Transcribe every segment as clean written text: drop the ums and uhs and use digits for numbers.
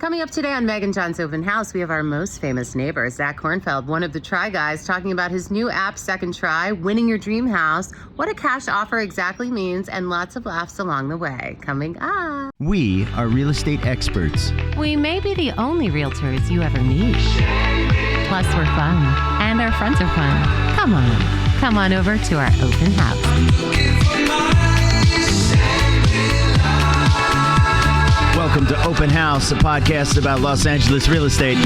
Coming up today on Meg and John's Open House, we have our most famous neighbor, Zach Kornfeld, one of the Try Guys, talking about his new app, Second Try, winning your dream house, what a cash offer exactly means, and lots of laughs along the way. Coming up. We are real estate experts. We may be the only realtors you ever meet. Plus, we're fun, and our friends are fun. Come on over to our open house. Welcome to Open House, a podcast about Los Angeles real estate.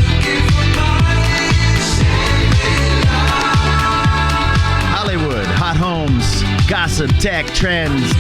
Hollywood, hot homes, gossip, tech, trends.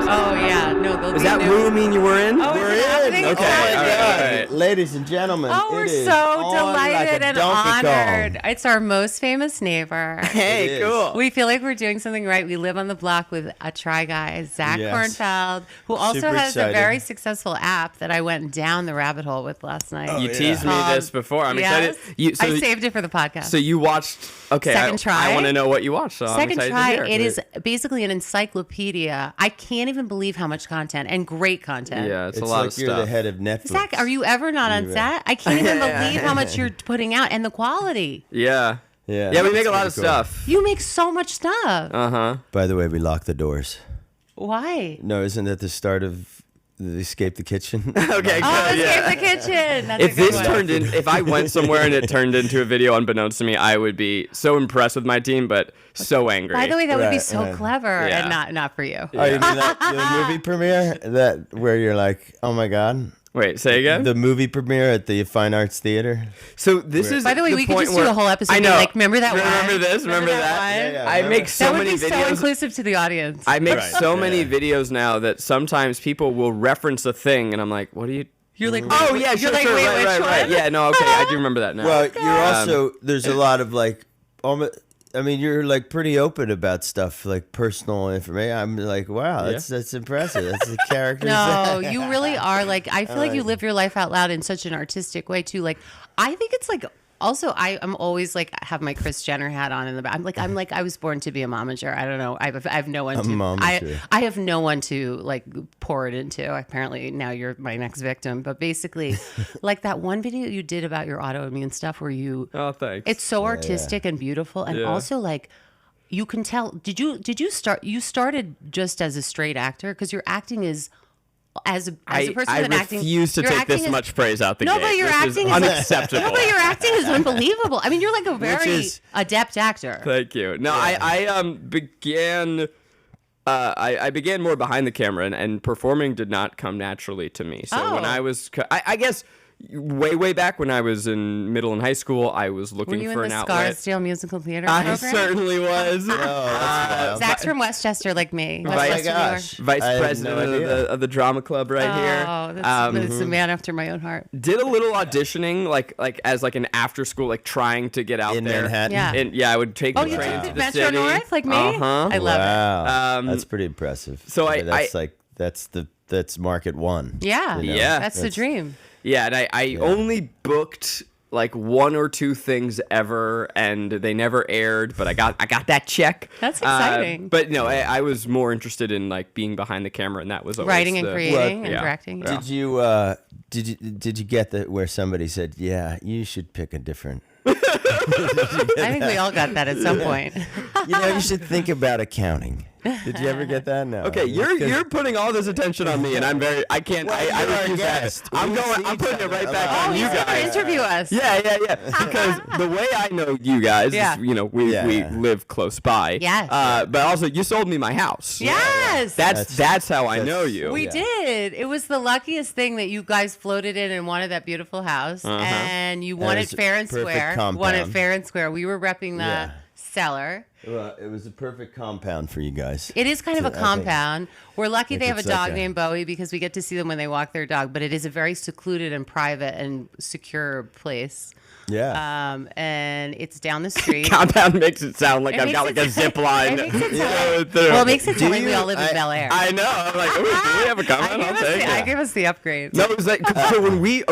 Oh, yeah. No, they'll Does that room mean you were in? Oh, we're in. Okay. Oh, All right. Ladies and gentlemen, Oh, we're it is so on delighted like a and Donkey honored. Kong. It's our most famous neighbor. Hey, It is. cool. We feel like we're doing something right. We live on the block with a Try Guy, Zach Yes. Kornfeld, who also Super has a excited. very successful app that I went down the rabbit hole with last night. You yeah. teased me this before. I'm Yes. excited. I saved it for the podcast. So you watched. Okay, Second Try? I want to know what you watched. So I'm Second excited Try, to hear. it is basically an encyclopedia. I can't even believe how much content and great content. Yeah, it's a It's lot like of you're stuff. the head of Netflix. Zach, are you ever not on set? I can't even believe how much you're putting out and the quality. Yeah. Yeah, Yeah, we make that's a lot of pretty cool. stuff. You make so much stuff. Uh-huh. By the way, we locked the doors. Why? No, isn't that the start of the Escape the Kitchen? Okay, good. Oh, yeah. Escape the Kitchen. That's If a good this one. turned in, if I went somewhere and it turned into a video unbeknownst to me, I would be so impressed with my team, but so angry. By the way, that would be Right, so right. clever Yeah. and not for you. Oh, you mean that the movie premiere? That where you're like, oh my god. Wait, say again. The movie premiere at the Fine Arts Theater. So this is. By the way, we could point just do where- a whole episode. I being know. Like, remember that one? Remember this? Remember that? one? Yeah, I make so That would many be so videos. inclusive to the audience. I make Right. so many Yeah. videos now that sometimes people will reference a thing, and I'm like, "What are you?" You're like, Oh wait, yeah, you're sure, like, sure, wait, right, which right, right. one? Yeah, no, okay, I do remember that now. Well, you're also there's a lot of like, I mean, you're like pretty open about stuff like personal information. I'm like, wow, that's impressive. That's the character. No, you really are. Like, I feel like you live your life out loud in such an artistic way too. Like, I think it's like. Also, I'm always like have my Kris Jenner hat on in the back. I'm like I was born to be a momager. I don't know. I have no one to. momager. I have no one to like pour it into. Apparently now you're my next victim. But basically, like that one video you did about your autoimmune stuff where you. Oh, thanks. It's so artistic and beautiful, and also like. You can tell. Did you start? You started just as a straight actor because your acting is as a person I with acting. refuse to your take acting this is- much praise out the No, gate. but your This acting is is unacceptable. No, but your acting is unbelievable. I mean, you're like a very is- adept actor. Thank you. No, I began. I began more behind the camera, and performing did not come naturally to me. So when Oh. I was, I guess, way back when I was in middle and high school, I was Were looking you for in an the outlet. Scarsdale Musical Theater I program? certainly was. Oh, that's wild. Zach's from Westchester, like me. Oh my Westchester, New York. gosh. Vice I had president no idea. of the drama club right here. Oh, that's a man after my own heart. Did a little auditioning, like as like an after school, like trying to get out In there. Manhattan? Yeah. And I would take Oh, the you train did to the Metro city. North, like me? Uh-huh. I love it. Wow, that's pretty impressive. so I mean, I- that's like that's market one. Yeah, you know? Yeah. That's the dream. Yeah, and I only booked like one or two things ever, and they never aired. But I got that check. That's exciting. But no, I was more interested in like being behind the camera, and that was always Writing and the- creating and Yeah. directing. Yeah. Did you get that where somebody said, yeah, you should pick a different. I think we all got that at some point. You should think about accounting. Did you ever get that? No. Okay, you're putting all this attention on me, and I you're refuse our to have it. guest. I'm We see putting each it right other. back Oh, on you he's gonna guys. interview us. Yeah. Because the way I know you guys, Yeah. is, we Yeah. live close by. Yes. But also, you sold me my house. Yes. That's how I know you. We did. It was the luckiest thing that you guys floated in and wanted that beautiful house, and you wanted was a fair and perfect square. compound. Wanted fair and square. We were repping the Yeah. seller. Well, it was a perfect compound for you guys. It is kind of So a I think- compound. We're lucky they have a it's like dog a- named Bowie because we get to see them when they walk their dog. But it is a very secluded and private and secure place. Yeah. And it's down the street. Compound makes it sound like It I've makes got like it a zip line. It makes it you sound- know, well, it makes it sound like we you- all live in Bel Air. I know. I'm like, ooh, do we have a compound? I'll take I it. give us the upgrade. No, it was like so when we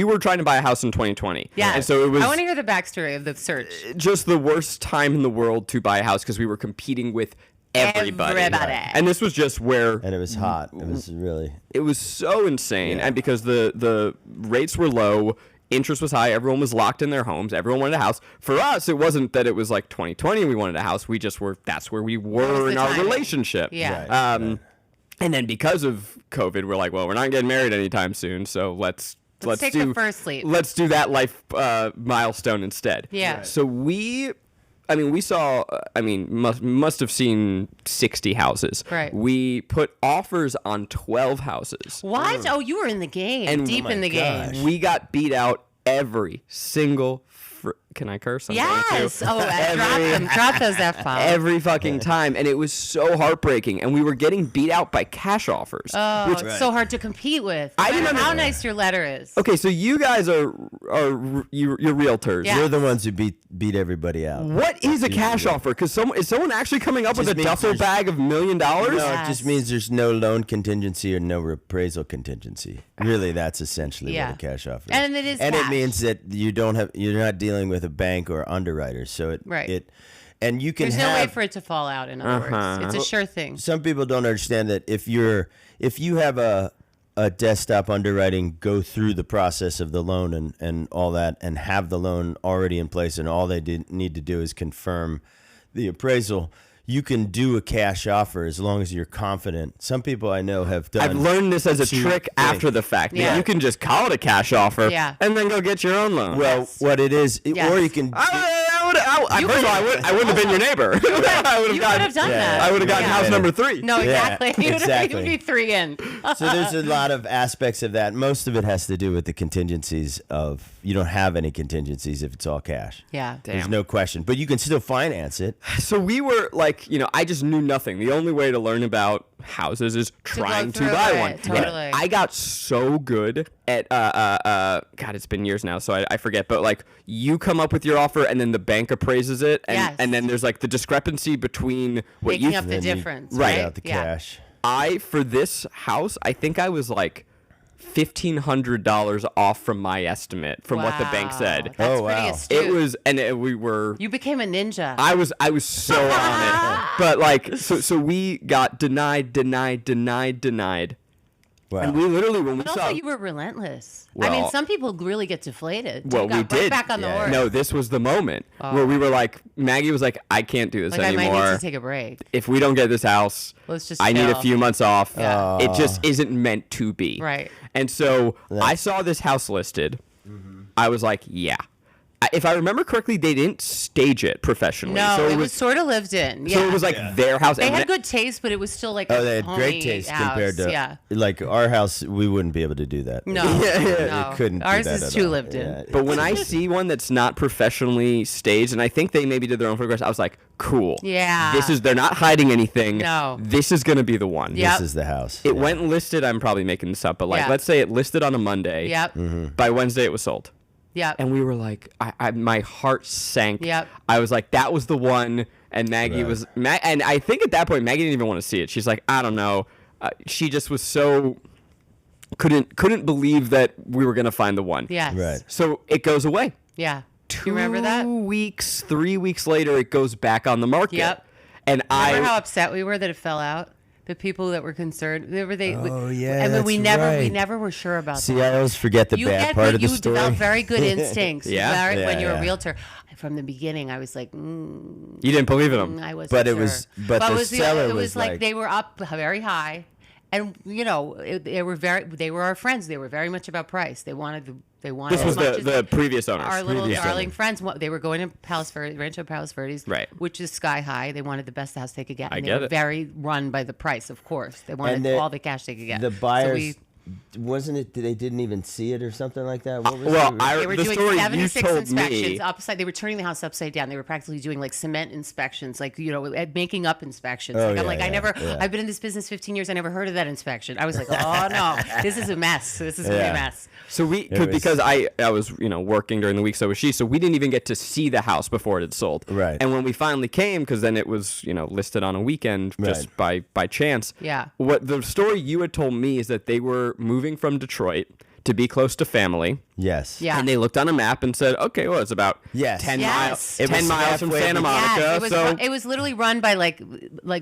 were trying to buy a house in 2020. Yeah. And so it was I want to hear the backstory of the search. just the worst time in the world to buy a house because we were competing with everybody. And this was just where And it was hot. it was so insane. And because the rates were low, interest was high, everyone was locked in their homes, everyone wanted a house. For us, it wasn't that it was like 2020 and we wanted a house. We just were, that's where we were in our relationship. Yeah. And then because of COVID, we're like, well, we're not getting married anytime soon, so let's take do the first leap. Let's do that life milestone instead. Yeah. Right. So we saw, must have seen 60 houses. Right. We put offers on 12 houses. What? Oh, you were in the game, And deep in the game. We got beat out every single. Can I curse? Yes. Oh, drop those F-bombs. Every fucking time, and it was so heartbeating. And we were getting beat out by cash offers. Oh, it's so hard to compete with. No matter how nice your letter is. Okay, so you guys are you're realtors. Yeah. You're the ones who beat everybody out. What is a cash offer? Because is someone actually coming up with a duffel bag of $1 million? No, it just means there's no loan contingency or no appraisal contingency. Really, that's essentially what a cash offer is. And it is And cash. it means that you're not dealing with a bank or underwriter. So and you can There's no way for it to fall out, in other words. It's a sure thing. Some people don't understand that if you have a desktop underwriting go through the process of the loan and all that and have the loan already in place and all they need to do is confirm the appraisal, you can do a cash offer as long as you're confident. Some people I know have done. I've learned this as a trick after the fact. Yeah. You can just call it a cash offer and then go get your own loan. Well, what it is, or you can. I wouldn't have been your neighbor. I would have done that. I would have gotten house number 3. No, exactly. Yeah, You would be 3 in. So there's a lot of aspects of that. Most of it has to do with the contingencies of you don't have any contingencies if it's all cash. Yeah. There's no question. But you can still finance it. So we were like, I just knew nothing. The only way to learn about houses is trying to buy one. Totally. And I got so good at God, it's been years now, so I forget. But like, you come up with your offer, and then the bank appraises it, and then there's like the discrepancy between what Making up the difference, right? Out the cash. For this house, I think I was like $1,500 off from my estimate from what the bank said. That's pretty astute. It was, and we were. You became a ninja. I was so on it, but like, so we got denied. Wow. And we literally, when we But saw, also, you were relentless. Well, some people really get deflated. Well, You got we did. right back on the horse. No, this was the moment where we were like, Maggie was like, I can't do this I anymore. might need to take a break. If we don't get this house, Let's just I need a chill. few months off. Yeah. It just isn't meant to be. Right. And so I saw this house listed. I was like, yeah. If I remember correctly, they didn't stage it professionally. No, so it was sort of lived in. Yeah. So it was like their house. They had good taste, but it was still like they a had great homey taste house. compared to like our house. We wouldn't be able to do that. No, It couldn't. do Ours that is at too all. lived in. Yeah. But when I see one that's not professionally staged, and I think they maybe did their own photographs, I was like, cool. Yeah. They're not hiding anything. No. This is going to be the one. Yep. This is the house. It went listed, I'm probably making this up, but like, Yeah. let's say it listed on a Monday. Yep. By Wednesday, it was sold. Yep. And we were like, my heart sank. Yep. I was like, that was the one. And Maggie was, and I think at that point, Maggie didn't even want to see it. She's like, I don't know. She just was so, couldn't believe that we were going to find the one. Yes. Right. So it goes away. Yeah. You remember that? 3 weeks later, it goes back on the market. Yep. And Remember how upset we were that it fell out? The people that were concerned. Oh, yeah, I mean, that's we right. never were sure about See, that. I always forget the bad part of the You story. develop very good instincts. Yeah? When you're a Yeah. realtor. From the beginning, I was like, you didn't believe in them. I wasn't But it sure. was- but the seller it was like- they were up very high, and they were our friends. They were very much about price. They wanted This was as much as the previous owners. our little Previous darling owners. friends. They were going to Rancho Palos Verdes, Right. which is sky high. They wanted the best house they could get. I And get they were it. very run by the price, of course. They wanted And all the cash they could get. The So buyers, wasn't it? They didn't even see it or something like that. What was Well, it? they were the doing story you 76 told inspections me. upside. They were turning the house upside down. They were practically doing like cement inspections, like making up inspections. Oh, I'm yeah, like, yeah. I've been in this business 15 years. I never heard of that inspection. I was like, oh no, this is a mess. This is gonna be a mess. So because I was working during the week, so was she. So we didn't even get to see the house before it had sold. Right. And when we finally came, because then it was listed on a weekend just by chance. Yeah. What the story you had told me is that they were moving from Detroit to be close to family. Yes. Yeah. And they looked on a map and said, okay, well, it's about Yes. 10 Yes. miles, It was 10 miles from halfway Santa between- Monica. Yes, so it was literally run by like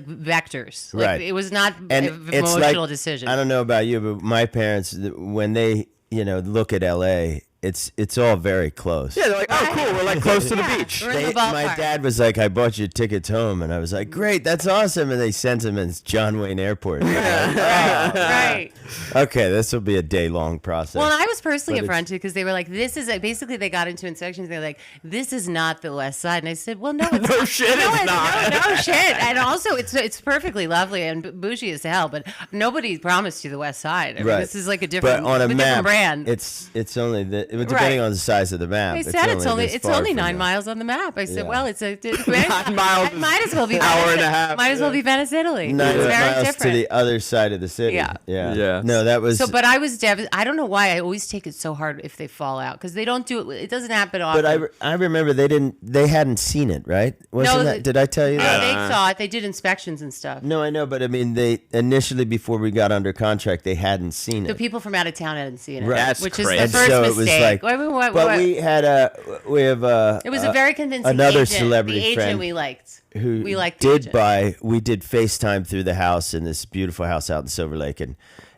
vectors. Like, Right. It was not And an it's emotional like, decision. I don't know about you, but my parents, when they, look at LA, it's all very close. yeah, they're like, oh, cool, we're like close to the Yeah. beach. We're in the ballpark. My dad was like, I bought you tickets home. And I was like, great, that's awesome. And they sent him in John Wayne Airport. Right. Okay, this will be a day-long process. Well, and I was personally But it's- affronted because they were like, "This is basically." They got into inspections. They're like, "This is not the West Side," and I said, "Well, no, it's No shit, it's not. No shit." And also, it's perfectly lovely and bougie as hell, but nobody promised you the West Side. I mean, Right. this is like a different, but on a different map, brand. it's only depending Right. on the size of the map. They said it's only this far from 9 there. miles on the map. I said, Yeah. well, it's 9 miles, It might as well be hour Venice. and a half, Might as well be Venice, Italy. 9 It's very miles different. to the other side of the city. Yeah. Yeah. No, that was. So, but I was I don't know why I always take it so hard if they fall out because they don't do it. It doesn't happen often. But I remember they hadn't seen it, right? Wasn't that? Did I tell you that? They saw it. They did inspections and stuff. No, I know, but I mean, they initially before we got under contract, they hadn't seen The it. people from out of town hadn't seen it, Right. That's which crazy. is And the first so it was mistake. like, What- but we have it was a very convincing another agent. celebrity the agent friend we liked. who we liked the agent. we did FaceTime through the house in this beautiful house out in Silver Lake,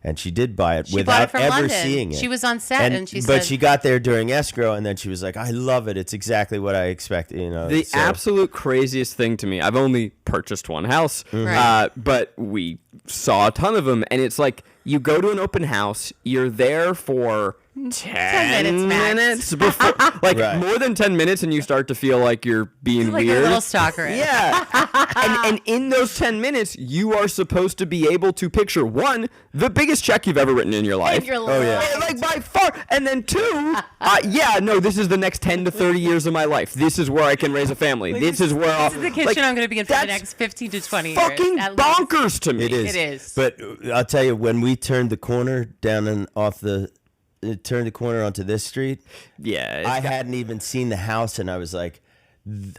and she did buy it She without bought it from ever London. seeing it. She was on set and she but said- she got there during escrow, and then she was like, "I love it. It's exactly what I expected." The so- absolute craziest thing to me, I've only purchased one house, Right. but we saw a ton of them, and it's like you go to an open house, you're there for 10 minutes max. minutes before, like Right. more than 10 minutes, and you start to feel like you're being Like weird. a little stalker. Yeah. and in those 10 minutes, you are supposed to be able to picture, one, the biggest check you've ever written in your life. You're Oh, yeah. Yeah, like by far. And then two, this is the next 10 to 30 years of my life. This is where I can raise a family. This is where This is the kitchen I'm going to be in for the that's next 15 to 20 years. fucking at least. bonkers to me. It is. It is. But I'll tell you, when we turned the corner down and turned the corner onto this street, Yeah. I hadn't even seen the house, and I was like,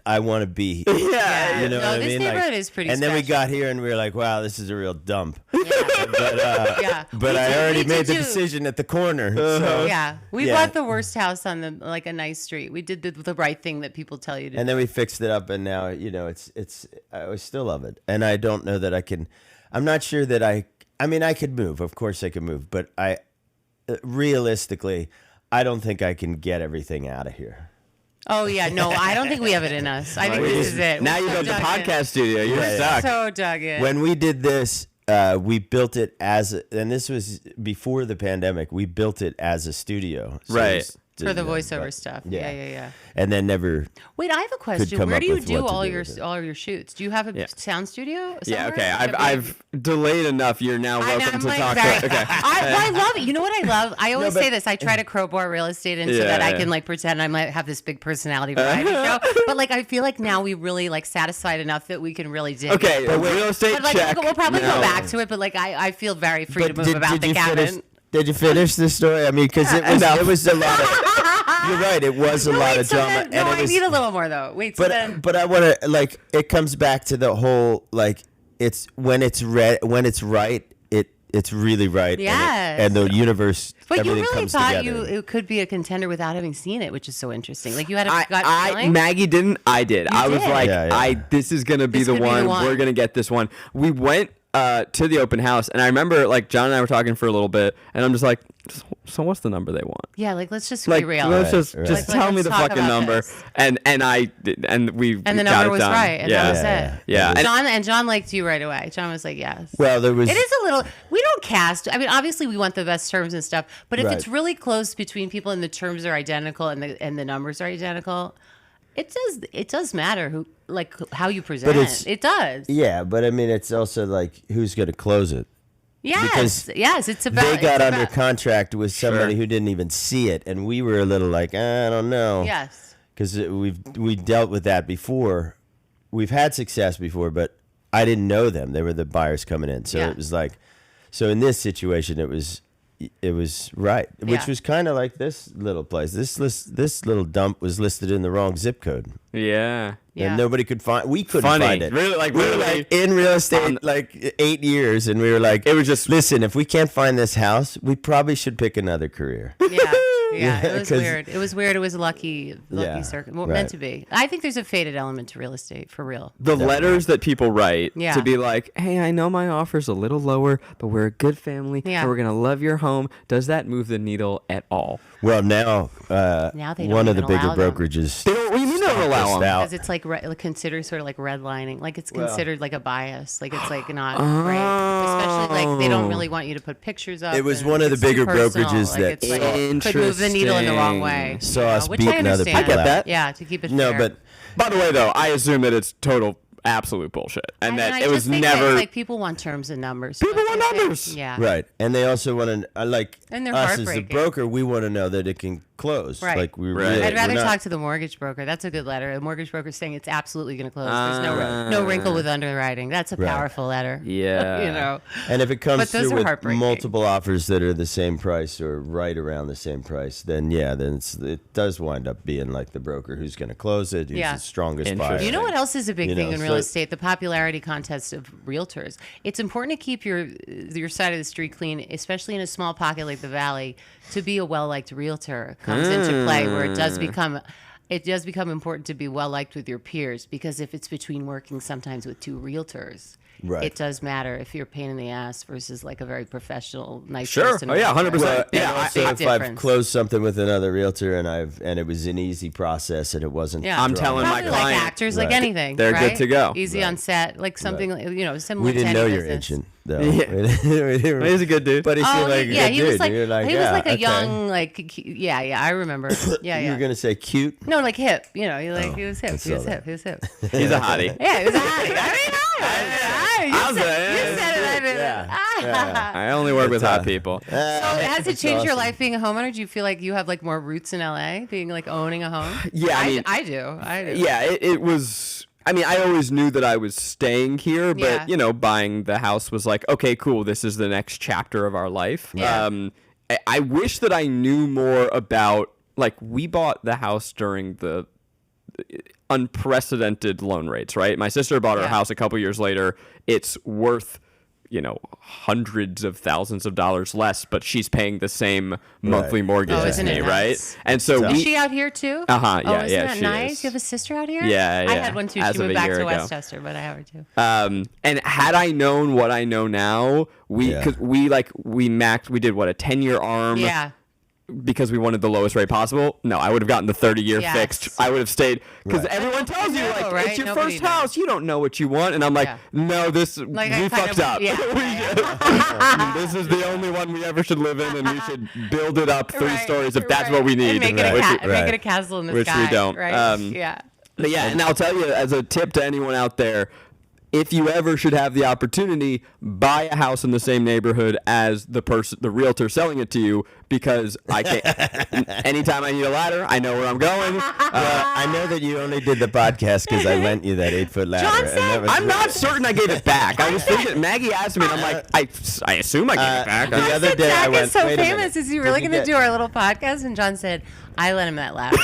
I want to be here. Yeah. You know No, what I this mean? neighborhood is pretty And then we special. got here, and we were like, wow, this is a real dump. Yeah. But We I did- already we made did the do- decision at the corner. So. Yeah, we Yeah. bought the worst house on a nice street. We did the right thing that people tell you to And do. then we fixed it up, and now it's I still love it, and I don't know that I can. I'm not sure that I mean, I could move. Of course, I could move, but realistically, I don't think I can get everything out of here. Oh yeah, no, I don't think we have it in us. I think this is it. Now We're you so built the dug in. podcast studio. You're Yeah. stuck. So dug in. When we did this, we built it and this was before the pandemic. We built it as a studio, so Right. it was- for the you know, voiceover but- stuff. yeah. Yeah. And then never. Wait, I have a question. come Where up do you with do what to all do your with it. shoots? Do you have a Yeah. sound studio? Yeah, somewhere? okay. Like a I've delayed enough. You're now I know, welcome I'm to like talk. very- Okay. I love it. You know what I love? I always but- say this. I try to crowbar real estate in so Yeah, that I yeah. can like pretend I might have this big personality variety show. But like I feel like now we really like satisfied enough that we can really dig. Okay, it. real estate But like check. we'll probably Now- go back to it. But like I feel very free to But move about the you cabin. finish? Did you finish the story? I mean, because it was a lot of. You're right. It was a lot Wait, of so drama, then, no, and it I was. need a little more though. Wait, so then. But I want to like. It comes back to the whole like. It's when it's right. It's really right. Yes. And the universe. But you everything really comes thought together. it could be a contender without having seen it, which is so interesting. Like you had a gut I feeling. Maggie didn't. I did. I was did. like, Yeah. this is gonna be This the could be the one. one. We're gonna get this one. We went to the open house, and I remember like John and I were talking for a little bit, and I'm just like, so what's the number they want? Yeah, like let's just Like, be real. let's just Right. just Like, tell me let's the talk fucking about number, this. and I did, and we And the got number it was done. right, and yeah. that was Yeah. it. Yeah. And- John liked you right away. John was like, yes. Well, there was. It is a little. We don't cast. I mean, obviously, we want the best terms and stuff. But if Right. it's really close between people and the terms are identical and the numbers are identical, it does matter who like how you present. it's- It does. Yeah, but I mean, it's also like who's going to close it. Yes. because Yes. It's about. They got it's under about- contract with somebody who didn't even see it, and we were a little like, I don't know. Yes. Because we dealt with that before. We've had success before, but I didn't know them. They were the buyers coming in, so Yeah. it was like, so in this situation, it was right, which Yeah. was kind of like this little place. This little dump was listed in the wrong zip code. Yeah. Yeah. And nobody could find. We couldn't find it. Really, like we were literally like in real estate like 8 years, and we were like, it was just listen. If we can't find this house, we probably should pick another career. Yeah. Yeah, it was 'cause- weird. It was weird. It was lucky Yeah, circuit. right. Meant to be. I think there's a faded element to real estate for real. the letters that people write Yeah. to be like, hey, I know my offer's a little lower, but we're a good family Yeah. and we're gonna love your home. Does that move the needle at all? Well, now, Now they don't one of the even bigger allow them. brokerages. They don't. What do you mean they don't allow stopped us them? out. Because it's like considered sort of like redlining. Like it's considered like a bias. Like it's like not Oh. right. Especially like they don't really want you to put pictures up. It was and one of the it's too bigger personal. brokerages Like, that it's like, could move the needle in the wrong way. Saw you know, us which beating I other understand. people I get that. Yeah, to keep it No, fair. but By the way, though, I assume that it's total absolute bullshit, and that I it was just think never. that, like people want terms and numbers. People Don't want they? numbers. Yeah. right, and they also want to like And they're us as the heartbreaking. broker. We want to know that it can close. Right. Like we Right. really, I'd rather we're not- talk to the mortgage broker. That's a good letter. The mortgage broker saying it's absolutely going to close. There's no wrinkle with underwriting. That's a Right. powerful letter. Yeah. you know. And if it comes But those through are with heartbreaking. multiple offers that are the same price or right around the same price, then it does wind up being like the broker who's going to close it, who's Yeah. the strongest buyer. Interesting. You know what else is a big You thing know, in real so- estate? The popularity contest of realtors. It's important to keep your side of the street clean, especially in a small pocket like the Valley. To be a well-liked realtor comes into play, where it does become important to be well-liked with your peers, because if it's between working sometimes with two realtors. Right. It does matter if you're a pain in the ass versus like a very professional, nice Sure. person. Oh, yeah, 100%. Well, Yeah, and I- also big if I've difference. closed something with another realtor and it was an easy process and it wasn't. Yeah, I'm telling my Probably client, like actors, like right, anything. they're good right? to go. Easy on set, like something similar. We to didn't any know your business. agent though. Yeah. He's a good dude. But he seemed Oh, like a yeah, good he dude. was like You're like, he was yeah, like a okay. young, like yeah, I remember. Yeah, You yeah. were gonna say cute. No, like hip. You know, he was hip. I He was saw hip. He was hip. He's a hottie. Yeah, he was a hottie. I mean, I'll you say it. said it. I didn't. Yeah. I only work with hot people. So has it changed your awesome. life being a homeowner? Do you feel like you have like more roots in LA, being like owning a home? Yeah, I mean- I do. Yeah, it was. I mean, I always knew that I was staying here, but Yeah. buying the house was like, okay, cool. This is the next chapter of our life. Yeah. I wish that I knew more about. Like, we bought the house during the unprecedented loan rates, right? My sister bought her Yeah. house a couple years later. It's worth, hundreds of thousands of dollars less, but she's paying the same monthly mortgage Oh, as isn't me, it right? nice? And so Is we, she out here too? Uh-huh, Oh, yeah, isn't yeah, that she nice? is. You have a sister out here? Yeah, I yeah. had one too. As She of moved a back year to ago. Westchester, but I have her too. And had I known what I know now, we Yeah. did what, a 10-year arm Yeah. because we wanted the lowest rate possible. No, I would have gotten the 30-year Yes. fixed. I would have stayed because Right. everyone tells you know, like right? it's your Nobody first knows. house, you don't know what you want, and I'm like, Yeah. no, this Like, we I kind fucked of- up. yeah. This is the only one we ever should live in, and we should build it up 3 Right, stories if that's right. what we need. And make it, Which a, we- make it a castle in the Which we sky. don't. Right? Yeah. But yeah, and I'll tell you as a tip to anyone out there, if you ever should have the opportunity, buy a house in the same neighborhood as the realtor selling it to you, because I can't. Anytime I need a ladder, I know where I'm going. Well, I know that you only did the podcast because I lent you that 8-foot ladder. John and said- that was I'm not certain I gave it back. I was thinking, Maggie asked me, and I'm like, I assume I gave it back. the other day I Zach went, is so wait a minute. famous. Is he really Did you going to get- do our little podcast? And John said, I lent him that ladder.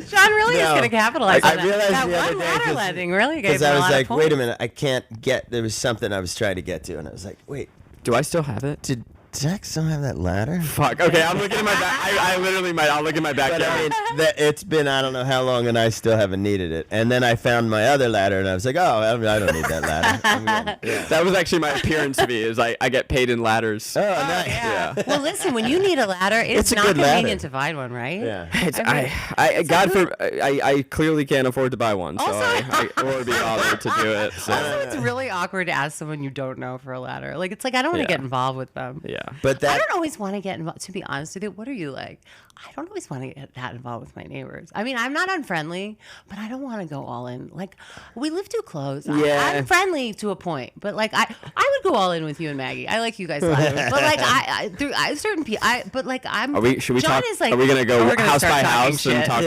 John really is No. going to capitalize I on that. realized That the other one day ladder 'cause- lending really gave Because him I a was lot like, of wait a points. minute, I can't get. There was something I was trying to get to, and I was like, wait, Do I still have it? did Zach still have that ladder? Fuck. Okay, I'm looking at my back. I literally might. I'll look at my But backyard. I mean, it's been I don't know how long, and I still haven't needed it. And then I found my other ladder, and I was like, oh, I don't need that ladder. I'm good. Yeah. That was actually my appearance fee. Is I get paid in ladders. Oh, nice. Yeah. Well, listen, when you need a ladder, it's a not good ladder. convenient to find one, right? Yeah. It's, I mean, I clearly can't afford to buy one, so Also- I or be bothered to do it. So Also, it's really awkward to ask someone you don't know for a ladder. Like, it's like, I don't want to Yeah. get involved with them. yeah. But I that don't always want to get involved. To be honest with you, what are you like? I don't always want to get that involved with my neighbors. I mean, I'm not unfriendly, but I don't want to go all in. Like, we live too close. Yeah. I'm friendly to a point, but like, I would go all in with you and Maggie. I like you guys a lot, but like, I certain people. But like, I'm. Should we John talk? is like, Are we gonna go we're gonna house start by talking house and shit. talk?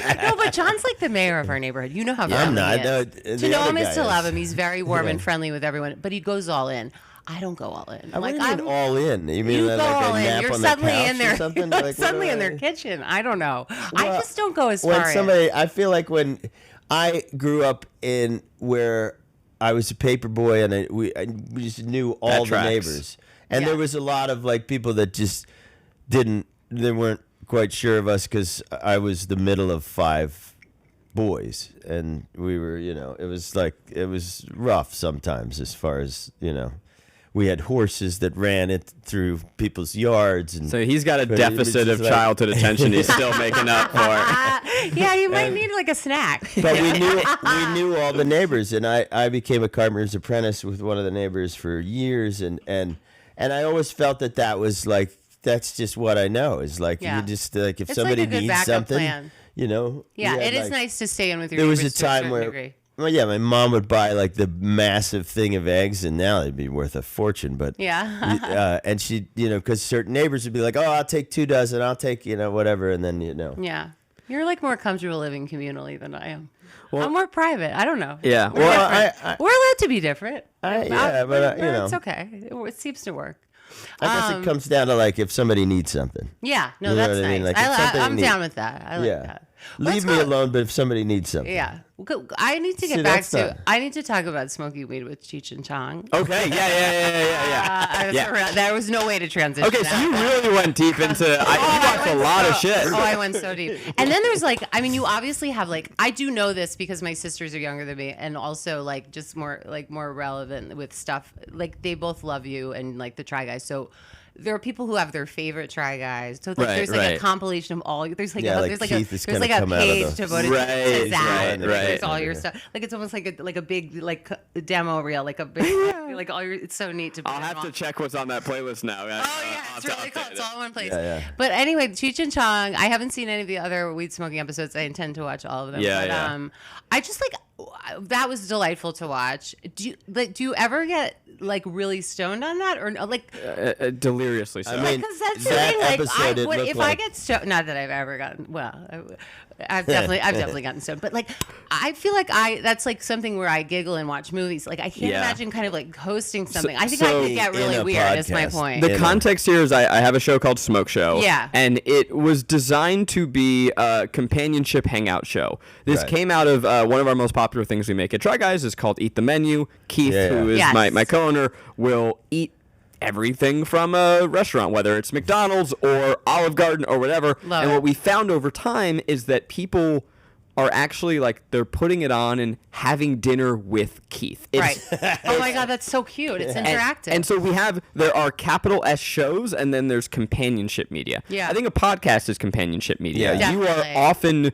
Shit? No, but John's like the mayor of our neighborhood. You know how friendly I'm not. he No, is. the To know other him is guy to is. love him. He's very warm Yeah. and friendly with everyone, but he goes all in. I don't go all in. What do you mean all in? You mean You like go all a in. nap You're on the suddenly couch in their or something? you're Like, suddenly what in do their kitchen. I don't know. I Well, just don't go as when far. somebody, I feel like when I grew up in where I was a paper boy and we just knew all the tracks. neighbors, and Yeah. there was a lot of like people that just they weren't quite sure of us because I was the middle of 5 boys, and we were, it was rough sometimes as far as, we had horses that ran it through people's yards, and So he's got a but it was deficit just of like- childhood attention he's still making up for. Yeah, you might need like a snack. But we knew all the neighbors, and I became a carpenter's apprentice with one of the neighbors for years, and I always felt that was like, that's just what I know is like, Yeah. you just like if It's somebody like a good needs backup something, plan. Yeah, It is like, nice to stay in with your There was a neighbors to time certain where, degree. well, yeah, my mom would buy like the massive thing of eggs, and now they'd be worth a fortune. But Yeah. and she, because certain neighbors would be like, oh, I'll take 2 dozen, I'll take, whatever, and then Yeah. You're like more comfortable living communally than I am. I'm more private. I don't know. Yeah. We're Well, different. We're allowed to be different. but it's okay. It seems to work. I guess it comes down to like if somebody needs something. Yeah. No, You know that's what I mean? nice. Like, if something I'm neat- down with that. I like Yeah. that. Leave me alone, but if somebody needs something. Yeah. I need to get See, back that's to. not- I need to talk about smoking weed with Cheech and Chong. Okay. Yeah. Yeah. There was no way to transition. Okay, so that. you really went deep into. You watched a lot of shit. Oh, I went so deep. And then there's like, I mean, you obviously have like, I do know this because my sisters are younger than me, and also like just more relevant with stuff. Like they both love you and like the Try Guys. So there are people who have their favorite Try Guys. So like, Right, there's like right. a compilation of all. There's like Yeah, a, like there's like Keith a is there's gonna like a come out of page the- devoted Right, to Zach. right, Like, right. there's all your stuff. Like it's almost like a big like demo reel, like a big like all your. It's so neat to. Put I'll in have all. to check what's on that playlist now. Oh yeah, it's really cool. It's all in one place. Yeah. But anyway, Cheech and Chong. I haven't seen any of the other weed smoking episodes. I intend to watch all of them. Yeah, but, yeah. I just like that was delightful to watch. Do you ever get like really stoned on that or no? Like Deliriously so. I mean, because that's the that thing. Like episode, it looked if I like- get stoned, not that I've ever gotten. Well, I've definitely gotten stoned. But like, I feel like that's like something where I giggle and watch movies. Like I can't Yeah. imagine kind of like hosting something. I think so I could get in really a weird. Is my podcast. point. The context here is I have a show called Smoke Show. Yeah. And it was designed to be a companionship hangout show. This Right. came out of one of our most popular things we make at Try Guys is called Eat the Menu. Keith, Yeah, yeah. who is Yes. my co-owner, will eat everything from a restaurant, whether it's McDonald's or Olive Garden or whatever. Love and it. what we found over time is that people are actually like they're putting it on and having dinner with Keith. Right. Oh my God, that's so cute. It's interactive. And so there are capital S shows and then there's companionship media. Yeah. I think a podcast is companionship media. Yeah. You are Definitely. often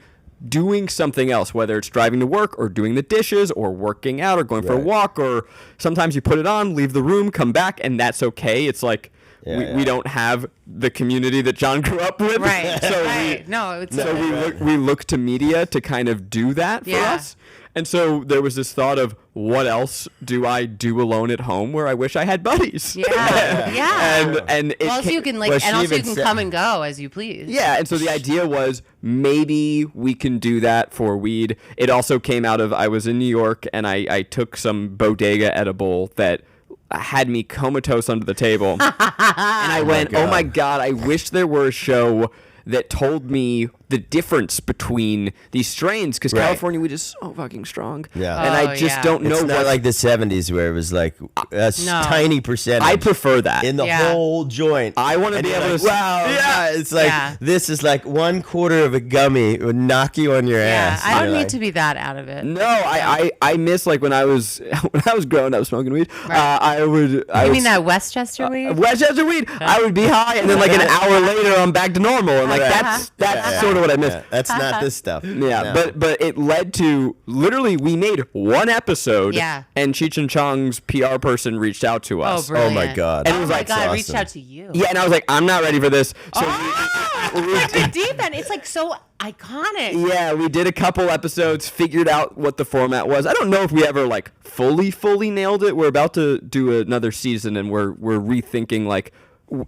doing something else, whether it's driving to work or doing the dishes or working out or going for a Right. walk, or sometimes you put it on, leave the room, come back, and that's okay. It's like Yeah, we yeah. don't have the community that John grew up with. right. So right. No, it's so we look to media to kind of do that for Yeah. us. And so there was this thought of what else do I do alone at home where I wish I had buddies. Yeah. Yeah. and it Well, also came- you can like, well, she and also you even can said- come and go as you please. yeah, and so the idea was maybe we can do that for weed. It also came out of I was in New York and I took some bodega edible that had me comatose under the table. And I went, oh my God, I wish there were a show that told me the difference between these strains because Right. California weed is so fucking strong. Yeah. And I Oh, just yeah. don't know It's what not like the 70s where it was like a No. tiny percentage. I prefer that. in the Yeah. whole joint. I want to And be you're able like, to wow, Yeah. it's like Yeah. this is like 1/4 of a gummy. It would knock you on your Yeah. ass. I You're don't need like, to be that out of it. No, I miss like when I was growing up smoking weed. I would. You mean that Westchester weed? Westchester weed? I would be high, and then like an hour later, I'm back to normal, and like Right. that's Yeah. sort of what I miss. Yeah, that's not this stuff. Yeah, No. but it led to literally we made one episode, Yeah. and Cheech and Chong's PR person reached out to Oh, us. brilliant. my God. And it Oh was my like, God, awesome. I reached out to you. Yeah, and I was like, I'm not ready for this. So Like the deep end. It's like so iconic. yeah, we did a couple episodes, figured out what the format was. I don't know if we ever like fully nailed it. We're about to do another season, and we're rethinking like,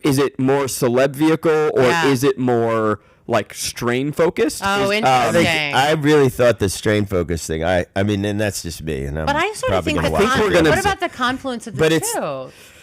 is it more celeb vehicle or Yeah. is it more like strain focused. Oh, is- interesting. I really thought the strain focus thing. I mean, and that's just me. And I'm But I sort of probably think gonna the watch it. what about the confluence of the But two? it's-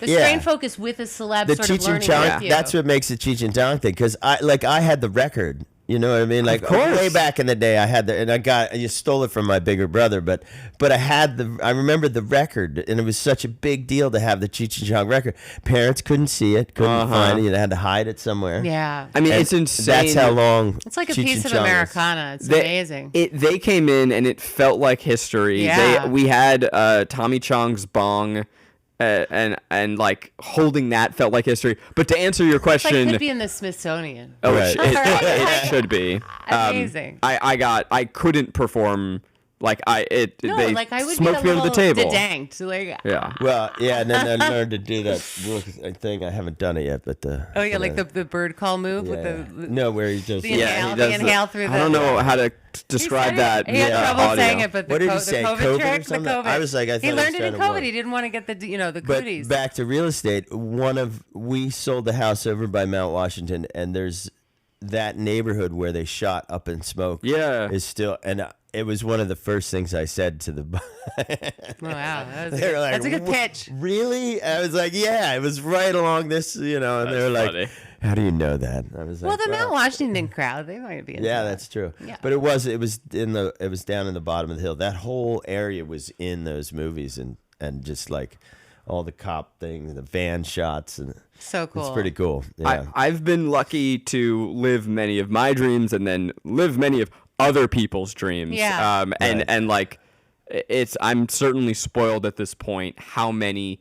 The yeah. strain focus with a celeb the sort Cheech of learning and Chong. with you. That's what makes the Cheech and Chong thing. Because I had the record. You know what I mean? Like course. way back in the day, I had and I stole it from my bigger brother, but I remember the record, and it was such a big deal to have the Cheech and Chong record. Parents couldn't see it, couldn't find it, you had to hide it somewhere. Yeah. I mean, And it's insane. That's how long. It's like a Cheech piece and of Chong is. Americana. It's They- amazing. They came in and it felt like history. Yeah. We had Tommy Chong's bong, and like holding that felt like history. But to answer your It's like question, could be in the Smithsonian. oh, Right. it should be Amazing. I couldn't perform like No, they like I would smoked be me a under little the table. dedanked. Like, Yeah. Well, yeah, and then I learned to do that thing. I haven't done it yet, but oh yeah, like the bird call move with the no, where he just the inhale, the inhale through the. I don't know how to describe that. He had trouble audio. saying it, but the, What did he the say, COVID COVID or trick, the something? COVID. I was like, I thought he he was learned it trying in to COVID. work. He didn't want to get the But cooties. back to real estate, we sold the house over by Mount Washington, and there's that neighborhood where they shot Up in Smoke. Yeah. is still, and it was one of the first things I said to the. Oh, wow, They were like, that's a good "Wha- pitch. Really? I was like, yeah, it was right along this, and they were That's like, funny. how do you know that? I was Well, like, the Mount Washington crowd, they might be. Into yeah, that. that's true. Yeah. But it was down in the bottom of the hill. That whole area was in those movies, and just like all the cop things, the van shots, and So cool. it's pretty cool. Yeah. I've been lucky to live many of my dreams and then live many of other people's dreams. Yeah. And like I'm certainly spoiled at this point how many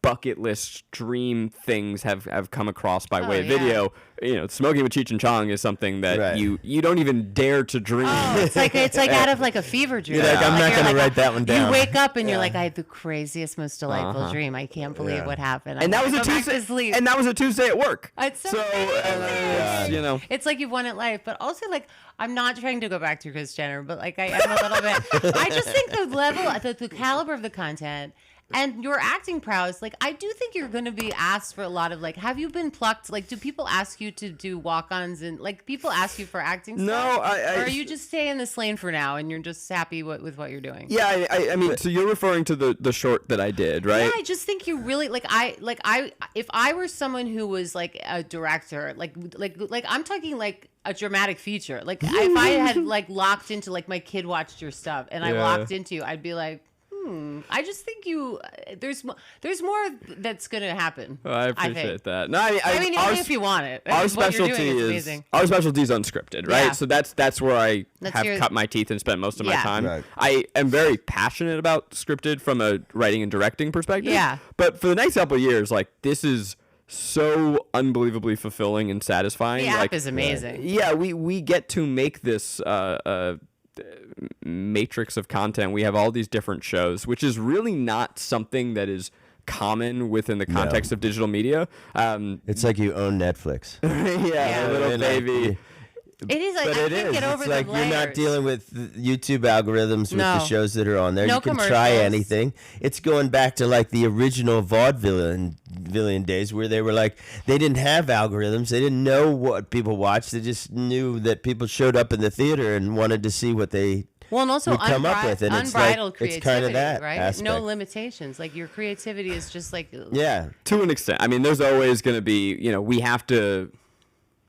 bucket list dream things have come across by way of yeah. video. You know, smoking with Cheech and Chong is something that Right. you don't even dare to dream. Oh, it's like out of like a fever dream. You're like, I'm not you're gonna write that one down. You wake up and you're like, I had the craziest, most delightful dream. I can't believe Yeah. what happened. And that was a a Tuesday. sleep. And that was a Tuesday at work. It's so it's, you know. It's like you've won at life, but also like I'm not trying to go back to Kris Jenner, but like I am a little bit. I just think the level, the caliber of the content. And your acting prowess, like I do think you're going to be asked for a lot of like, have you been plucked? Like, do people ask you to do walk-ons and like people ask you for acting No, stuff? I or are you just stay in this lane for now and you're just happy with what you're doing? Yeah, I mean, so you're referring to the short that I did, right? Yeah, I just think you really like if I were someone who was like a director, like I'm talking like a dramatic feature. Like if I had like locked into like my kid watched your stuff and I Yeah. locked into you, I'd be like, I just think there's more that's gonna happen. Well, I appreciate think. that. No, I mean, our, even if you want it, our what you're specialty doing is is amazing. our specialty is unscripted, right? Yeah. So that's where I That's have your- cut my teeth and spent most of my Yeah. time. Right. I am very passionate about scripted from a writing and directing perspective. Yeah. But for the next couple of years, like this is so unbelievably fulfilling and satisfying. The app like, is amazing. Yeah, we get to make this matrix of content. We have all these different shows, which is really not something that is common within the context of digital media. It's like you own Netflix. Yeah, little And, baby. It is like But I it can't is. get over It's like the you're not layers. dealing with the YouTube algorithms with the No. shows that are on there. No You can try commercials. anything. It's going back to like the original vaudevillian days where they were like they didn't have algorithms. They didn't know what people watched. They just knew that people showed up in the theater and wanted to see what they Well, and also would come up with, and it's like- unbridled it's creativity, kind of that right? aspect. No limitations. Like your creativity is just like Yeah. To an extent. I mean, there's always going to be, we have to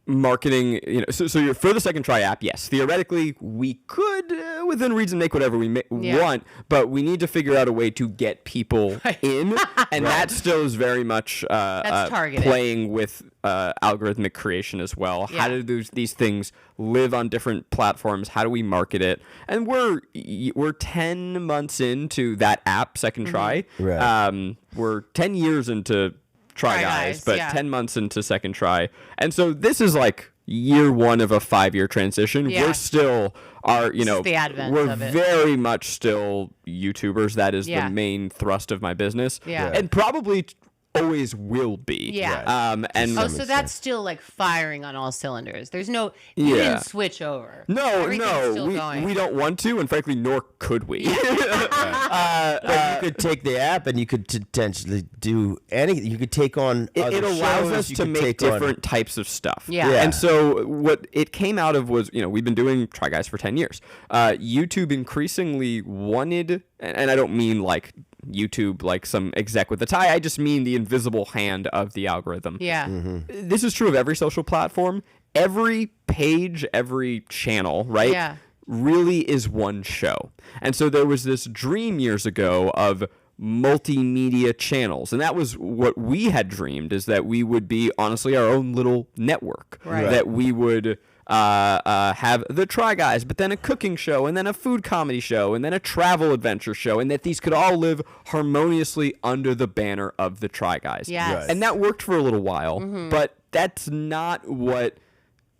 marketing, so you're for the Second Try app, yes, theoretically we could within reason make whatever we Yeah. want, but we need to figure out a way to get people in, and that still is very much That's targeted. playing with algorithmic creation as well. Yeah. How do these things live on different platforms? How do we market it? And we're 10 months into that app, Second Try. Right. We're 10 years into Try Try Guys, Guys, but yeah. 10 months into Second Try. And so this is like year one of a 5-year transition. Yeah. We're still is the advent we're of it. very much still YouTubers. That is Yeah. the main thrust of my business. Yeah. And probably always will be. Yeah. And Oh, so that's still like firing on all cylinders. There's no Yeah. you didn't switch over. No, Everything's still we going. don't want to, and frankly, nor could we. But you could take the app and you could potentially do anything. You could take on It other allows shows, us you to could make take on- different types of stuff. Yeah. Yeah. And so what it came out of was, we've been doing Try Guys for 10 years. YouTube increasingly wanted, and I don't mean like YouTube like some exec with a tie, I just mean the invisible hand of the algorithm. Yeah. This is true of every social platform. Every page, every channel, right? Yeah. Really is one show. And so there was this dream years ago of multimedia channels, and that was what we had dreamed, is that we would be honestly our own little network. Right. That we would have the Try Guys, but then a cooking show, and then a food comedy show, and then a travel adventure show, and that these could all live harmoniously under the banner of the Try Guys. Yes. Right. And that worked for a little while, but that's not what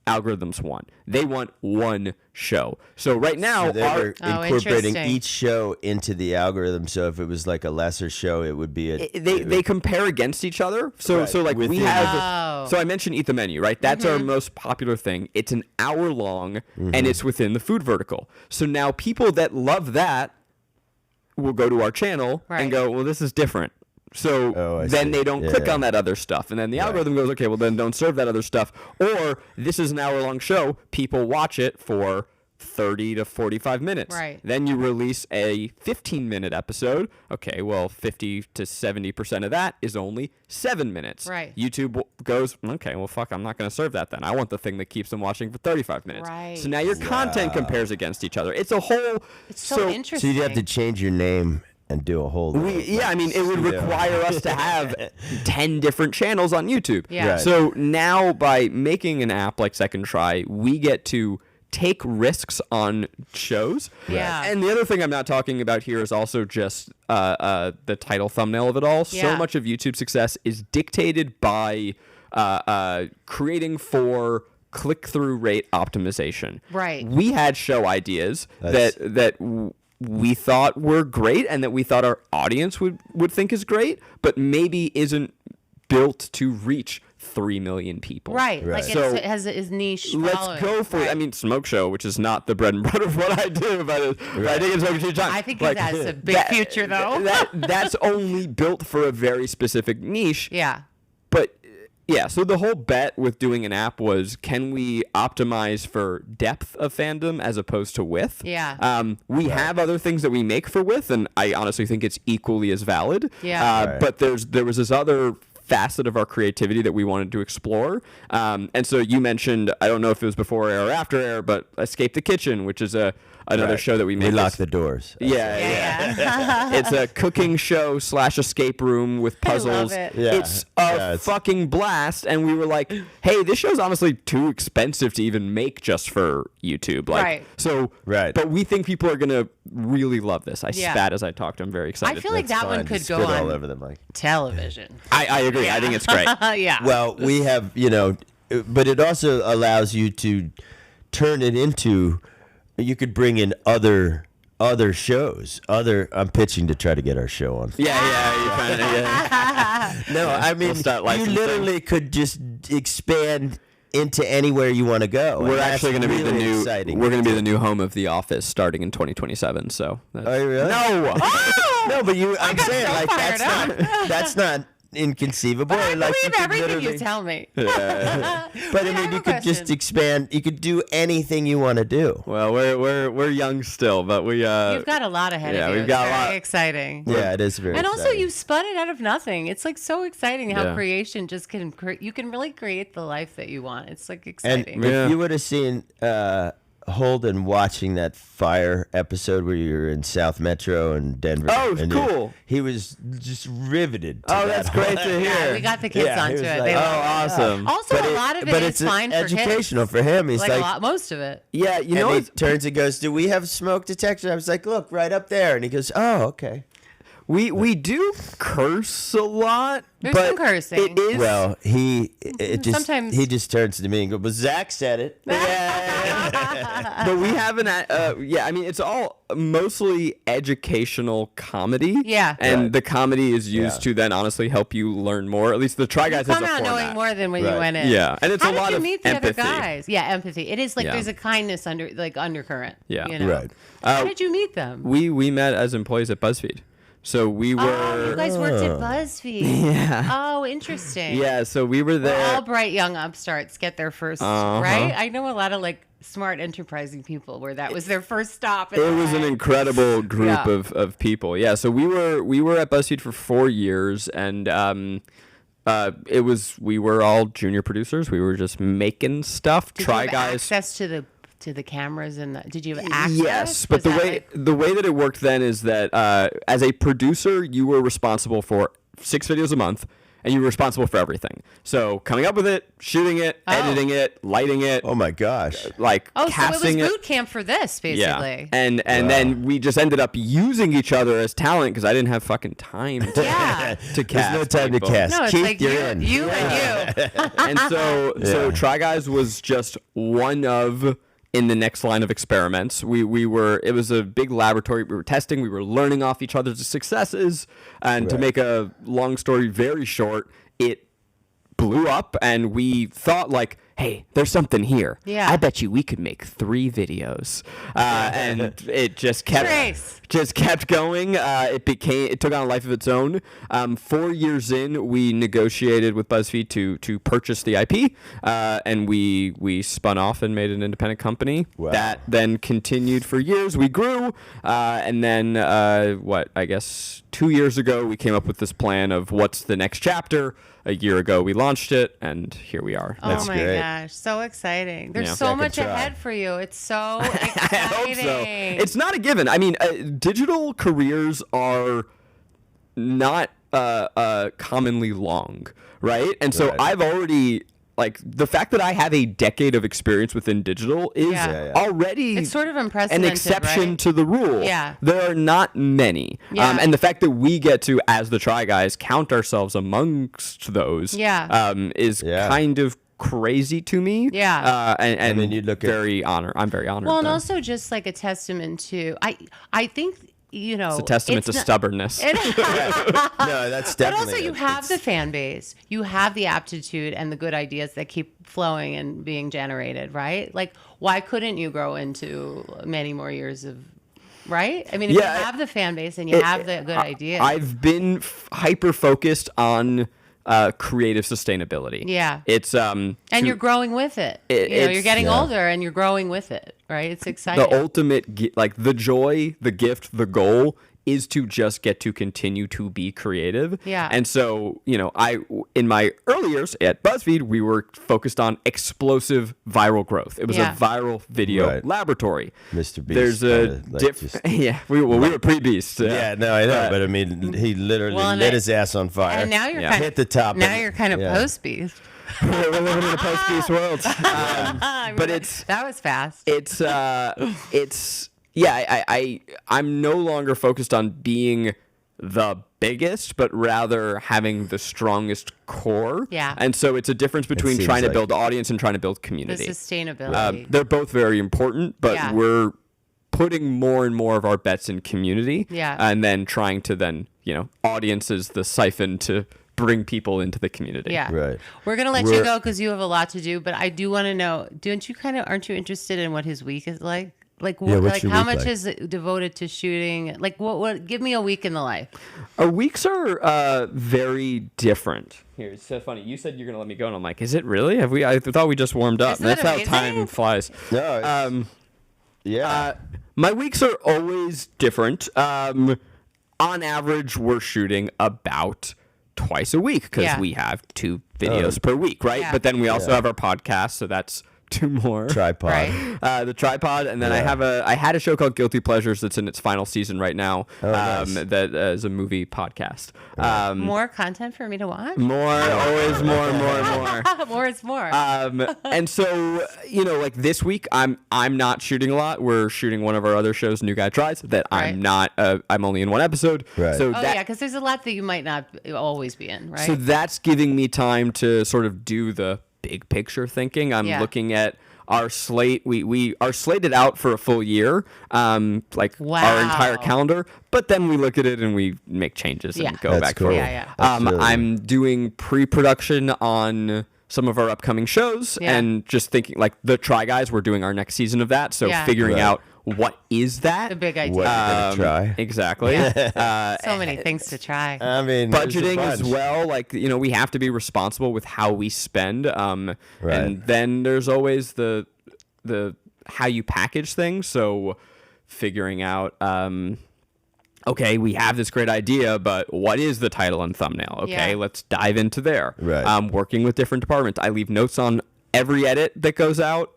algorithms want. They want one show. So right now, So they were incorporating interesting. each show into the algorithm. So if it was like a lesser show, it would be they compare against each other. So Right. so like we Within- have. Oh. So I mentioned Eat the Menu, right? That's our most popular thing. It's an hour long, and it's within the food vertical. So now people that love that will go to our channel Right. and go, well, this is different. So Oh, I then see. they don't Yeah, click yeah. on that other stuff. And then the algorithm goes, okay, well, then don't serve that other stuff. Or this is an hour-long show. People watch it for 30 to 45 minutes. Right. Then you release a 15-minute episode. Okay, well, 50 to 70% of that is only 7 minutes. Right. YouTube goes, okay, well, fuck, I'm not going to serve that then. I want the thing that keeps them watching for 35 minutes. Right. So now your content compares against each other. It's a whole... It's so So interesting. you'd have to change your name and do a whole. Yeah, I mean, it would require us to have 10 different channels on YouTube. Yeah. Right. So now by making an app like Second Try, we get to take risks on shows. Yeah. And the other thing I'm not talking about here is also just the title thumbnail of it all. Yeah. So much of YouTube's success is dictated by creating for click-through rate optimization. Right. We had show ideas That's- we thought were great and that we thought our audience would think is great, but maybe isn't built to reach 3 million people. Right. Like So it has its niche let's following. go for Right. I mean, Smoke Show, which is not the bread and butter of what I do, but I think it's Smoke Show time. I think it has a big future, though. That's only built for a very specific niche. Yeah. But yeah, so the whole bet with doing an app was, can we optimize for depth of fandom as opposed to width? Yeah. We have other things that we make for width, and I honestly think it's equally as valid. Yeah. Right. But there was this other facet of our creativity that we wanted to explore. And so you mentioned, I don't know if it was before air or after air, but Escape the Kitchen, which is another Right. show that we made. We lock the doors. Yeah. It's a cooking show / escape room with I love puzzles. it. Yeah. It's a fucking blast. And we were like, hey, this show's honestly too expensive to even make just for YouTube. Like, Right. So, Right. But we think people are going to really love this. I Yeah. spat as I talked. I'm very excited. I feel like That's that one fine. could Just go spit all on over the mic. television. I agree. I think it's great. Yeah. Well, we have, but it also allows you to turn it into. You could bring in other shows. I'm pitching to try to get our show on. Yeah. You kind of, yeah. No, I mean, start you licensing. literally could just expand into anywhere you want to go. We're and that's actually going to be the really new. exciting. We're going to be the new home of The Office starting in 2027. So. Are you really? No. No, but I'm got saying so like fired that's not inconceivable. I Like, you believe could everything you literally- tell me. But I have mean, a you could just question. expand. You could do anything you want to do. Well, we're young still, but we You've got a lot ahead yeah, of you. we've got It's a very lot. exciting. Yeah, it is very. And also, exciting. you spun it out of nothing. It's like so exciting how Yeah. creation just you can really create the life that you want. It's like And exciting. Yeah. if you would have seen Holden watching that fire episode where you were in South Metro and Denver. Oh, and cool. He was just riveted. To Oh, that that's whole- great to hear. Yeah, we got the kids Yeah, he onto was it. like, They Oh, love it. awesome. Also, a lot of it is it's fine for educational kids. for him. He's Like like, a lot, most of it. Yeah, you and know, he it's- turns and goes, "Do we have smoke detector?" I was like, "Look, right up there." And he goes, "Oh, okay." we do curse a lot, There's but some cursing. it is Well, it just Sometimes- he just turns to me and goes, "But Zach said it." but we haven't. Yeah, I mean, it's all mostly educational comedy. Yeah. and Right. the comedy is used Yeah. to then honestly help you learn more. At least the Try Guys has Come a out format. knowing more than when you Right. went in. Yeah, and it's How a lot did you of meet the empathy. other guys? Yeah, empathy. It is like Yeah. there's a kindness undercurrent. Yeah. You know? Right. How did you meet them? We met as employees at BuzzFeed. So we were. Oh, you guys worked at BuzzFeed. Yeah. Oh, interesting. Yeah, so we were there. Where all bright young upstarts get their first, right? I know a lot of like smart, enterprising people where that was their first stop. It was an incredible group Yeah. of people. Yeah, so we were at BuzzFeed for 4 years, and we were all junior producers. We were just making stuff. Did Try you have Guys. access to the cameras and did you have access? Yes, but Was the that way like- the way that it worked then is that as a producer, you were responsible for 6 videos a month, and you were responsible for everything. So coming up with it, shooting it, editing it, lighting it, Oh my gosh. like Oh, so it was casting boot camp for this, basically. and then we just ended up using each other as talent because I didn't have fucking time to, Yeah. to cast. There's no time people. to cast. No, it's Keith, like you're in. you and you. And so Try Guys was just one of in the next line of experiments. It was a big laboratory. We were testing, we were learning off each other's successes, and to make a long story very short, it blew up, and we thought like, hey, there's something here. Yeah. I bet you we could make 3 videos. And it just kept going. It took on a life of its own. 4 years in, we negotiated with BuzzFeed to purchase the IP, and we spun off and made an independent company. Wow. That then continued for years. We grew, and then I guess 2 years ago, we came up with this plan of what's the next chapter. A year ago, we launched it, and here we are. Oh my great. gosh, so exciting. There's Yeah. so Second much try. ahead for you. It's so I exciting. hope so. It's not a given. I mean, digital careers are not commonly long, right? And so Right. I've already like the fact that I have a decade of experience within digital is Yeah. already It's sort of an unprecedented, exception right? to the rule. Yeah. There are not many. Yeah. And the fact that we get to, as the Try Guys, count ourselves amongst those Yeah. is Yeah. kind of crazy to me. Yeah. And I mean, you look at- I'm very honored. Well, and though. also just like a testament to I think It's a testament to not- stubbornness. No, that's But definitely. also, you have the fan base, you have the aptitude and the good ideas that keep flowing and being generated, right? Like, why couldn't you grow into many more years of, right? I mean, if Yeah, you have the fan base and you have the good ideas. I've been hyper focused on creative sustainability. Yeah. It's and you're growing with it. You're it's- getting yeah. older and you're growing with it, right? It's exciting. the ultimate like the joy, the gift, the goal is to just get to continue to be creative. Yeah. And so, in my early years at BuzzFeed, we were focused on explosive viral growth. It was Yeah. a viral video Right. laboratory. Mr. Beast. There's a kinda, like, just- yeah, we were pre-Beast. Yeah, no, I know, but I mean, he literally Well, and lit I- his ass on fire. and now you're Yeah. kind hit the top. Now and- you're kind of yeah. post beast. we're living in a post-Beast world. But that was fast. I'm no longer focused on being the biggest, but rather having the strongest core. Yeah. And so it's a difference between seems trying to like- build audience and trying to build The community. sustainability. They're both very important, but Yeah. we're putting more and more of our bets in community. Yeah. And then trying to audience is the siphon to bring people into the community. Yeah. Right. We're going to let you We're- go because you have a lot to do, but I do want to know, aren't you interested in what his week is like? Like, Yeah, what's your how week much like? is it devoted to shooting? Like, give me a week in the life. Our weeks are very different. Here, it's so funny. You said you're gonna let me go, and I'm like, is it really? I thought we just warmed up. Isn't That's that how amazing? time flies. No, it's- yeah. My weeks are always different. On average, we're shooting about twice a week because Yeah. we have 2 videos per week, right? Yeah. But then we also Yeah. have our podcast, so that's 2 more. Tripod. Right. The tripod, and then Yeah. I had a show called Guilty Pleasures that's in its final season right now. Nice. That is a movie podcast. More content for me to watch? More, always more. More is more. And so like this week, I'm not shooting a lot. We're shooting one of our other shows, New Guy Tries, that Right. I'm not. I'm only in one episode. Right. So oh, that yeah, because there's a lot that you might not always be in, right? so that's giving me time to sort of do the big picture thinking. I'm Yeah. looking at our slate. We are slated out for a full year, like our Wow. entire calendar. But then we look at it and we make changes Yeah. and go That's back cool. forward. Yeah, yeah. That's really I'm doing pre-production on some of our upcoming shows Yeah. and just thinking like the Try Guys. We're doing our next season of that, so Yeah. figuring Right. out what is that? The big idea. What you're gonna try. Exactly. So many things to try. I mean, there's a Budgeting as bunch. well. Like, we have to be responsible with how we spend. Right. And then there's always the how you package things. So figuring out, okay, we have this great idea, but what is the title and thumbnail? Okay, let's dive into there. Right. Working with different departments. I leave notes on every edit that goes out.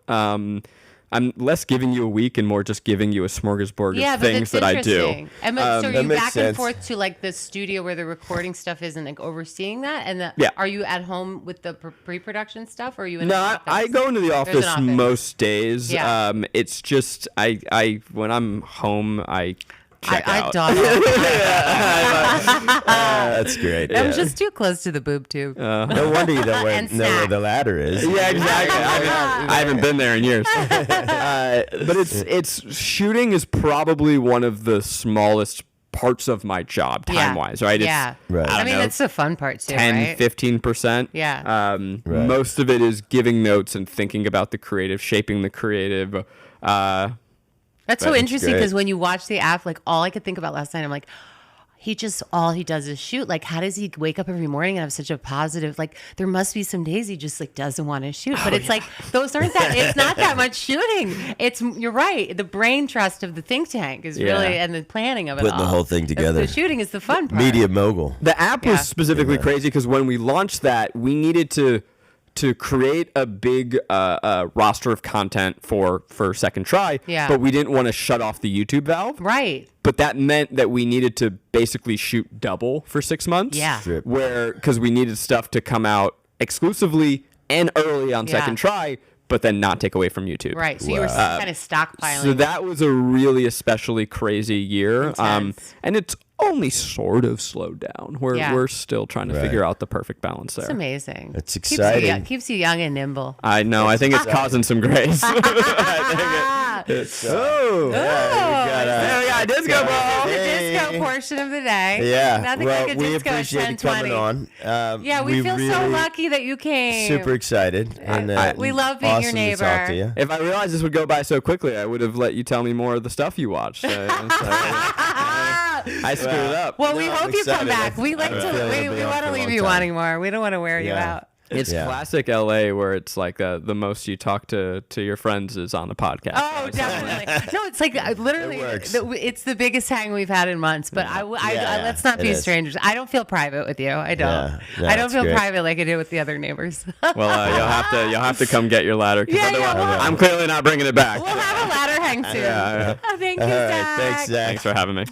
I'm less giving you a week and more just giving you a smorgasbord of things that I do. And so are that you makes back sense. and forth to like the studio where the recording stuff is and like overseeing that? And are you at home with the pre-production stuff, or are you in the No, office? I go into the There's an office most days. Yeah. It's just I when I'm home I check I out. dawdle. That's great. I'm just too close to the boob tube. No wonder you don't And know where snack. the ladder is. Yeah, exactly. I haven't been there in years. But it's shooting is probably one of the smallest parts of my job time wise, right? Yeah. Right. I mean, know, that's the fun part too, 10, right? 15%. Yeah. Right. Most of it is giving notes and thinking about the creative, shaping the creative. That's so That's interesting great. because when you watch the app, like all I could think about last night, I'm like, all he does is shoot. Like, how does he wake up every morning and have such a positive, like, there must be some days he just like doesn't want to shoot. But it's like, those aren't that, it's not that much shooting. You're right. The brain trust of the think tank is really, and the planning of it Putting all. the whole thing together. The shooting is the fun part. Media mogul. The app was specifically crazy because when we launched that, we needed to create a big roster of content for Second Try, but we didn't want to shut off the YouTube valve. Right. But that meant that we needed to basically shoot double for 6 months. Yeah. Strip. Because we needed stuff to come out exclusively and early on Second Try, but then not take away from YouTube. Right. So you were kind of stockpiling. So that was a really especially crazy year. Intense. And it's only sort of slowed down. We're still trying to figure out the perfect balance there. It's amazing. It's exciting. Keeps you young and nimble. I know. I think it's causing some grace. Oh, There we got a disco ball. The disco portion of the day. Yeah. Nothing Well, like a we disco at appreciate you coming 10:20. on. Yeah, we feel so really lucky that you came. Super excited. And we love being awesome your to neighbor. talk to you. If I realized this would go by so quickly, I would have let you tell me more of the stuff you watched. I screwed up. Well, we No, I'm hope you come excited. back. We like I'm to. feeling We it'll be on want for to a leave long you time. wanting more. We don't want to wear you out. It's Yeah. classic LA where it's like the most you talk to your friends is on the podcast. Oh, definitely. No, it's like literally, It works. it's the biggest hang we've had in months. But let's not it be is. strangers. I don't feel private with you. I don't. Yeah. No, I don't it's feel great. private like I do with the other neighbors. Well, you'll have to come get your ladder. 'Cause Yeah, otherwise, well, I'm clearly not bringing it back. We'll have a ladder hang soon. Yeah. Oh, thank you, All right. Zach. Thanks, Zach. Thanks for having me.